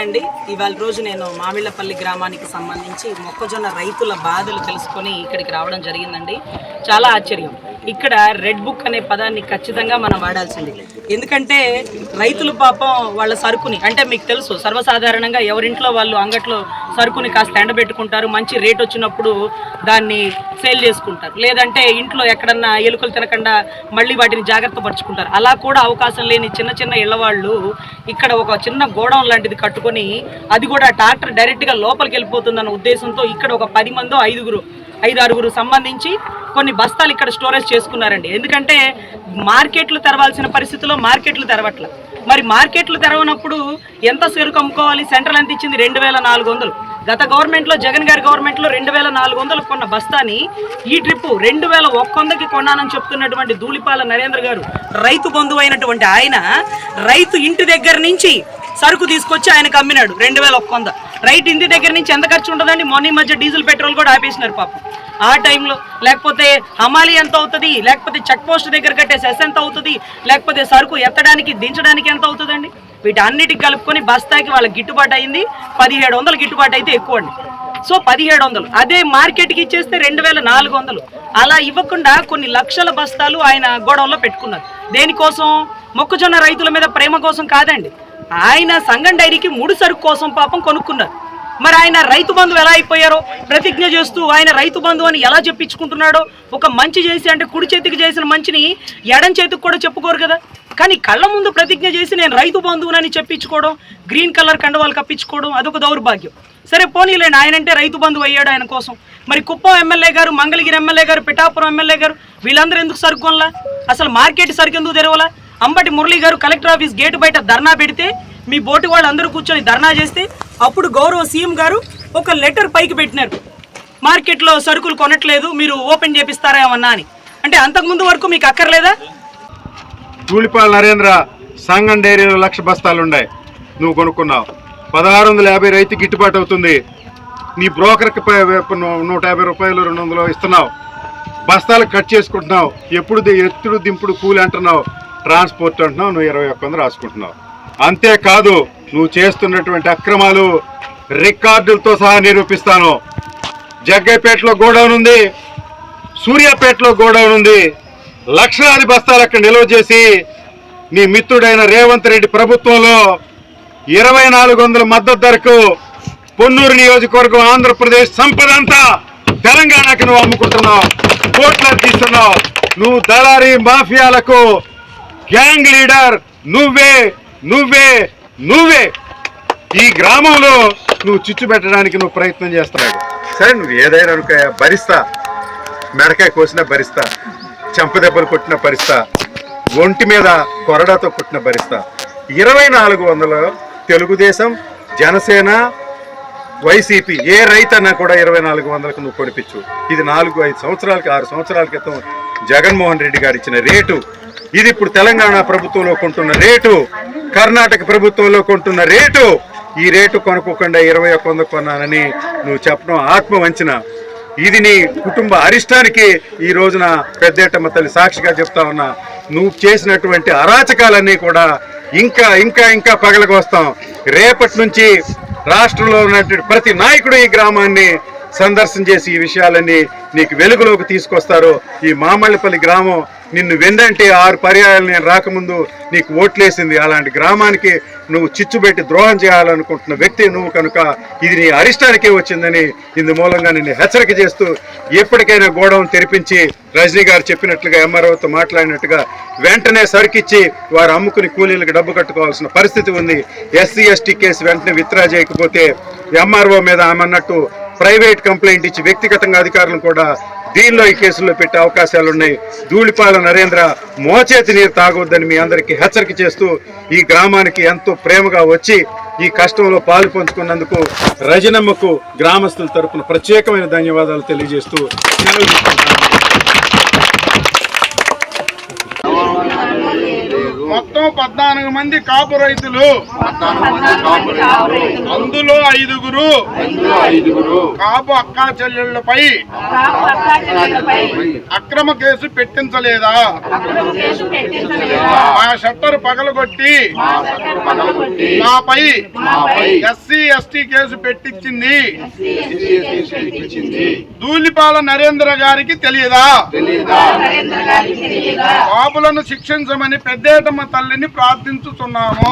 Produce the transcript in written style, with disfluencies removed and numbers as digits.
అండి. ఇవాళ రోజు నేను మామిళ్ళపల్లి గ్రామానికి సంబంధించి మొక్కజొన్న రైతుల బాధలు తెలుసుకొని ఇక్కడికి రావడం జరిగిందండి. చాలా ఆశ్చర్యం. ఇక్కడ రెడ్ బుక్ అనే పదాన్ని ఖచ్చితంగా మనం వాడాల్సింది. ఎందుకంటే రైతులు పాపం వాళ్ళ సరుకుని, అంటే మీకు తెలుసు సర్వసాధారణంగా ఎవరింట్లో వాళ్ళు అంగట్లో సరుకుని కాస్త ఎండబెట్టుకుంటారు, మంచి రేట్ వచ్చినప్పుడు దాన్ని సేల్ చేసుకుంటారు, లేదంటే ఇంట్లో ఎక్కడన్నా ఎలుకలు తినకుండా మళ్ళీ వాటిని జాగ్రత్త పరుచుకుంటారు. అలా కూడా అవకాశం లేని చిన్న చిన్న ఇళ్లవాళ్ళు ఇక్కడ ఒక చిన్న గోడౌన్ లాంటిది కట్టుకొని, అది కూడా ట్రాక్టర్ డైరెక్ట్గా లోపలికి వెళ్ళిపోతుందన్న ఉద్దేశంతో ఇక్కడ ఒక 10 మందో 5-6 సంబంధించి కొన్ని బస్తాలు ఇక్కడ స్టోరేజ్ చేసుకున్నారండి. ఎందుకంటే మార్కెట్లు తెరవాల్సిన పరిస్థితుల్లో మార్కెట్లు తెరవట్ల. మరి మార్కెట్లు తెరవనప్పుడు ఎంత సరుకు అమ్ముకోవాలి? సెంట్రల్ ఎంత ఇచ్చింది? 2400. గత గవర్నమెంట్లో, జగన్ గారి గవర్నమెంట్లో 2400 కొన్న బస్తాని ఈ ట్రిప్పు 2100కి కొన్నానని చెప్తున్నటువంటి ధూళిపాల నరేంద్ర గారు, రైతు బంధువు అయినటువంటి ఆయన, రైతు ఇంటి దగ్గర నుంచి సరుకు తీసుకొచ్చి ఆయనకు అమ్మినాడు 2100. రైతు ఇంటి దగ్గర నుంచి ఎంత ఖర్చు ఉంటుందండి? మొన్న ఈ మధ్య డీజిల్ పెట్రోల్ కూడా ఆపేసినారు పాపం ఆ టైంలో. లేకపోతే హమాలి ఎంత అవుతుంది, లేకపోతే చెక్ పోస్ట్ దగ్గర కట్టే సెస్ ఎంత అవుతుంది, లేకపోతే సరుకు ఎత్తడానికి దించడానికి ఎంత అవుతుందండి? వీటన్నిటికి కలుపుకొని బస్తాకి వాళ్ళకి గిట్టుబాటు అయింది 1700 గిట్టుబాటు అయితే ఎక్కువ అండి. సో 1700, అదే మార్కెట్కి ఇచ్చేస్తే 2400. అలా ఇవ్వకుండా కొన్ని లక్షల బస్తాలు ఆయన గోడౌన్లో పెట్టుకున్నారు. దేనికోసం? మొక్కజొన్న రైతుల మీద ప్రేమ కోసం కాదండి. ఆయన సంగం డైరీకి ముడి సరుకు కోసం పాపం కొనుక్కున్నారు. మరి ఆయన రైతు బంధువు ఎలా అయిపోయారో, ప్రతిజ్ఞ చేస్తూ ఆయన రైతు బంధువు అని ఎలా చెప్పించుకుంటున్నాడో. ఒక మంచి చేసి, అంటే కుడి చేతికి చేసిన మంచిని ఎడం చేతికి కూడా చెప్పుకోరు కదా. కానీ కళ్ళ ముందు ప్రతిజ్ఞ చేసి నేను రైతు బంధువునని చెప్పించుకోవడం, గ్రీన్ కలర్ కండువాలు కప్పించుకోవడం, అదొక దౌర్భాగ్యం. సరే పోనీలేండి, ఆయనంటే రైతు బంధువు అయ్యాడు ఆయన కోసం. మరి కుప్పం ఎమ్మెల్యే గారు, మంగళగిరి ఎమ్మెల్యే గారు, పిఠాపురం ఎమ్మెల్యే గారు, వీళ్ళందరూ ఎందుకు సరుకు కొనలా? అసలు మార్కెట్ సరుకు ఎందుకు తెరవలా? అంబటి మురళి గారు కలెక్టర్ ఆఫీస్ గేటు బయట ధర్నా పెడితే, మీ బోటి వాళ్ళు అందరూ కూర్చొని ధర్నా చేస్తే, అప్పుడు గౌరవ సీఎం గారు ఒక లెటర్ పైకి పెట్టినారు, మార్కెట్లో సరుకులు కొనట్లేదు, మీరు ఓపెన్ చేపిస్తారా ఏమన్నా అని. అంటే అంతకుముందు వరకు మీకు అక్కర్లేదా? ధూళిపాల నరేంద్ర సంగం డైరీలో 1,00,000 బస్తాలు ఉన్నాయి, నువ్వు కొనుక్కున్నావు. 1650 రైతు గిట్టుబాటు అవుతుంది. నీ బ్రోకర్కి 150 రూపాయలు 200 ఇస్తున్నావు. బస్తాలు కట్ చేసుకుంటున్నావు. ఎప్పుడు ఎత్తుడు దింపుడు కూలి అంటున్నావు, ట్రాన్స్పోర్ట్ అంటున్నావు, నువ్వు 2100 రాసుకుంటున్నావు. అంతేకాదు, నువ్వు చేస్తున్నటువంటి అక్రమాలు రికార్డులతో సహా నిరూపిస్తాను. జగ్గైపేటలో గోడౌన్ ఉంది, సూర్యాపేటలో గోడౌన్ ఉంది. లక్షలాది బస్తాలు అక్కడ నిల్వ చేసి నీ మిత్రుడైన రేవంత్ రెడ్డి ప్రభుత్వంలో 2400 మద్దతు ధరకు పొన్నూరు నియోజకవర్గం ఆంధ్రప్రదేశ్ సంపద అంతా తెలంగాణకు నువ్వు అమ్ముకుంటున్నావు, కోట్ల తీస్తున్నావు. నువ్వు దళారీ మాఫియాలకు గ్యాంగ్ లీడర్ నువ్వే నువ్వే నువ్వే. ఈ గ్రామంలో నువ్వు చిచ్చు పెట్టడానికి నువ్వు ప్రయత్నం చేస్తున్నావు. సరే, నువ్వు ఏదైనా భరిస్తా, మెడకాయ కోసినా భరిస్తా, చెంపదెబ్బలు కొట్టిన భరిస్తా, ఒంటి మీద కొరడాతో కొట్టిన భరిస్తా. 2400 తెలుగుదేశం, జనసేన, వైసీపీ ఏ రైతన్నా కూడా 2400కు నువ్వు కొనిపించు. ఇది 4-5 సంవత్సరాలకి 6 సంవత్సరాల క్రితం జగన్మోహన్ రెడ్డి గారు ఇచ్చిన రేటు. ఇది ఇప్పుడు తెలంగాణ ప్రభుత్వంలో కొంటున్న రేటు, కర్ణాటక ప్రభుత్వంలో కొంటున్న రేటు. ఈ రేటు కొనుక్కోకుండా 2100 కొన్నానని నువ్వు చెప్పడం ఆత్మవంచన. ఇది నీ కుటుంబ అరిష్టానికి ఈ రోజున పెద్దేటమ్మ తల్లి సాక్షిగా చెప్తా ఉన్నా. నువ్వు చేసినటువంటి అరాచకాలన్నీ కూడా ఇంకా ఇంకా ఇంకా పగలగొస్తాం. రేపటి నుంచి రాష్ట్రంలో ఉన్నటువంటి ప్రతి నాయకుడు ఈ గ్రామాన్ని సందర్శన చేసి ఈ విషయాలన్నీ నీకు వెలుగులోకి తీసుకొస్తారు. ఈ మామిళ్ళపల్లి గ్రామం నిన్ను వెందంటే 6 పర్యాయాలు నేను రాకముందు నీకు ఓట్లేసింది. అలాంటి గ్రామానికి నువ్వు చిచ్చుబెట్టి ద్రోహం చేయాలనుకుంటున్న వ్యక్తి నువ్వు కనుక ఇది నీ అరిష్టానికే వచ్చిందని ఇందు మూలంగా నిన్ను హెచ్చరిక చేస్తూ, ఎప్పటికైనా గోడౌన్ తెరిపించి రజనీ గారు చెప్పినట్లుగా ఎంఆర్ఓతో మాట్లాడినట్టుగా వెంటనే సరుకిచ్చి వారు అమ్ముకుని కూలీలకు డబ్బు కట్టుకోవాల్సిన పరిస్థితి ఉంది. ఎస్సీ ఎస్టీ కేసు వెంటనే విత్డ్రా చేయకపోతే ఎంఆర్ఓ మీద ఆమెన్నట్టు ప్రైవేట్ కంప్లైంట్ ఇచ్చి వ్యక్తిగతంగా అధికారులను కూడా దీనిలో ఈ కేసుల్లో పెట్టే అవకాశాలున్నాయి. ధూళిపాల నరేంద్ర మోచేతి నీరు తాగొద్దని మీ అందరికీ హెచ్చరిక చేస్తూ, ఈ గ్రామానికి ఎంతో ప్రేమగా వచ్చి ఈ కష్టంలో పాలు పంచుకున్నందుకు రజనమ్మకు గ్రామస్తుల తరపున ప్రత్యేకమైన ధన్యవాదాలు తెలియజేస్తూ సెలవు తీసుకుంటాను. మొత్తం మొత్తం 14 మంది కాపు రైతులు, అందులో 5గురు కాపు అక్కా చెల్లెళ్లపై అక్రమ కేసు పెట్టించలేదా? మా షట్టర్ పగలగొట్టి మాపై ఎస్సీ ఎస్టీ కేసు పెట్టించింది ధూళిపాల నరేంద్ర గారికి తెలియదా? కాపులను శిక్షించమని పెద్దేటమ్మ తల్లిని ప్రార్థించుతున్నాము.